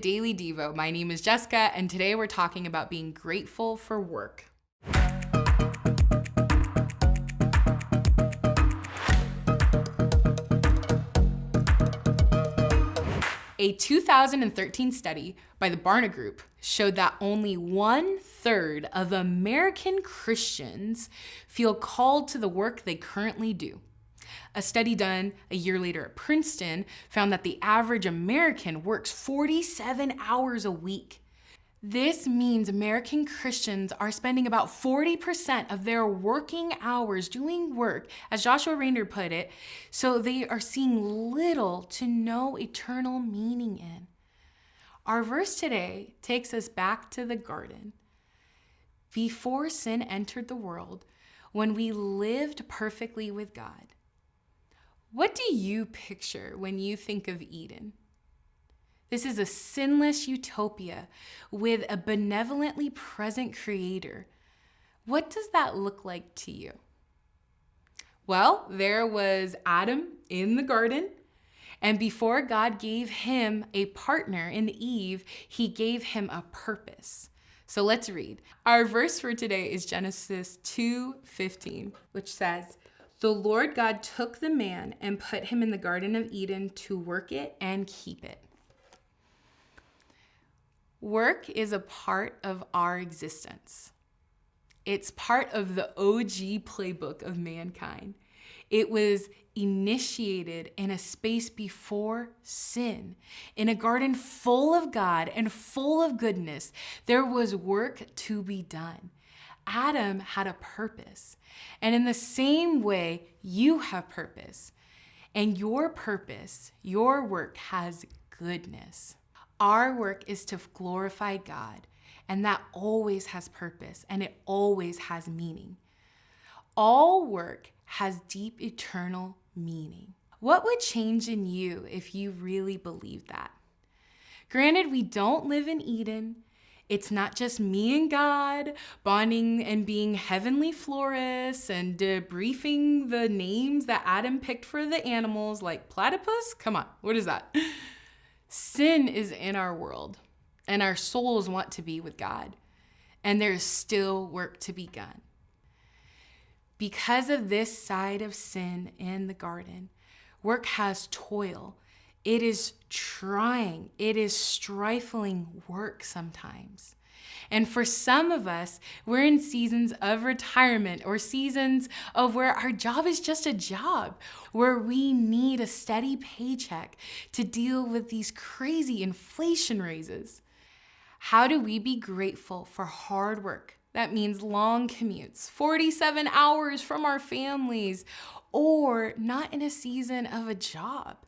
Daily Devo. My name is Jessica, and today we're talking about being grateful for work. A 2013 study by the Barna Group showed that only 1/3 of American Christians feel called to the work they currently do. A study done a year later at Princeton found that the average American works 47 hours a week. This means American Christians are spending about 40% of their working hours doing work, as Joshua Rainer put it, so they are seeing little to no eternal meaning in. Our verse today takes us back to the garden. Before sin entered the world, when we lived perfectly with God. What do you picture when you think of Eden? This is a sinless utopia with a benevolently present creator. What does that look like to you? Well, there was Adam in the garden, and before God gave him a partner in Eve, he gave him a purpose. So let's read. Our verse for today is Genesis 2:15, which says, "The Lord God took the man and put him in the Garden of Eden to work it and keep it." Work is a part of our existence. It's part of the OG playbook of mankind. It was initiated in a space before sin. In a garden full of God and full of goodness, there was work to be done. Adam had a purpose. And in the same way, you have purpose. And your purpose, your work has goodness. Our work is to glorify God, and that always has purpose, and it always has meaning. All work has deep eternal meaning. What would change in you if you really believed that? Granted, we don't live in Eden. It's not just me and God bonding and being heavenly florists and debriefing the names that Adam picked for the animals like platypus. Come on, what is that? Sin is in our world, and our souls want to be with God, and there's still work to be done. Because of this side of sin in the garden, work has toil. It is trying. It is stifling work sometimes. And for some of us, we're in seasons of retirement or seasons of where our job is just a job, where we need a steady paycheck to deal with these crazy inflation raises. How do we be grateful for hard work? That means long commutes, 47 hours from our families, or not in a season of a job.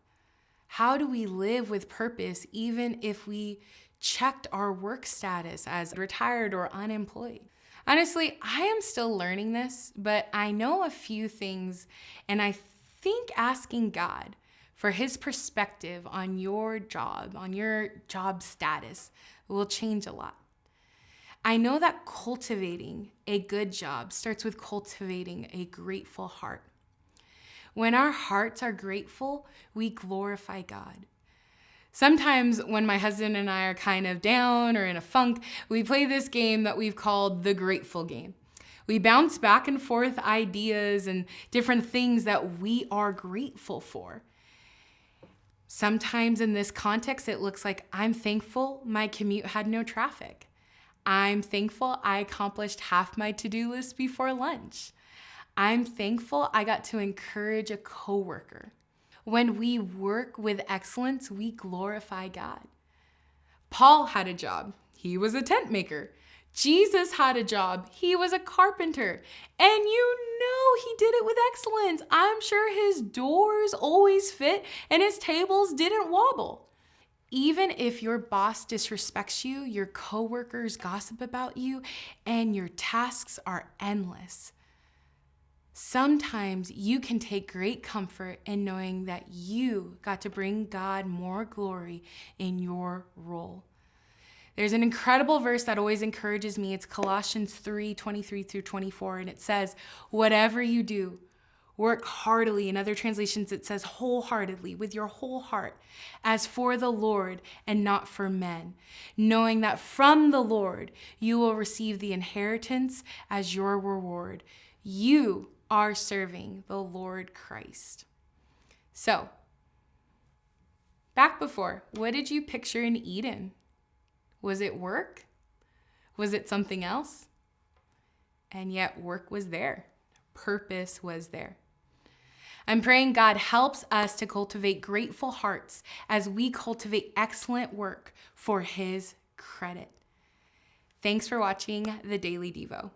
How do we live with purpose even if we checked our work status as retired or unemployed? Honestly, I am still learning this, but I know a few things, and I think asking God for his perspective on your job status will change a lot. I know that cultivating a good job starts with cultivating a grateful heart. When our hearts are grateful, we glorify God. Sometimes when my husband and I are kind of down or in a funk, we play this game that we've called the Grateful Game. We bounce back and forth ideas and different things that we are grateful for. Sometimes in this context, it looks like I'm thankful my commute had no traffic. I'm thankful I accomplished half my to-do list before lunch. I'm thankful I got to encourage a coworker. When we work with excellence, we glorify God. Paul had a job. He was a tent maker. Jesus had a job. He was a carpenter. And you know he did it with excellence. I'm sure his doors always fit and his tables didn't wobble. Even if your boss disrespects you, your coworkers gossip about you, and your tasks are endless, sometimes you can take great comfort in knowing that you got to bring God more glory in your role. There's an incredible verse that always encourages me. It's Colossians 3:23 through 24, and it says, "Whatever you do, Work heartily. In other translations, it says wholeheartedly, with your whole heart, as for the Lord and not for men, knowing that from the Lord you will receive the inheritance as your reward. You are serving the Lord Christ. So, back before, what did you picture in Eden? Was it work? Was it something else? And yet work was there. Purpose was there. I'm praying God helps us to cultivate grateful hearts as we cultivate excellent work for His credit. Thanks for watching the Daily Devo.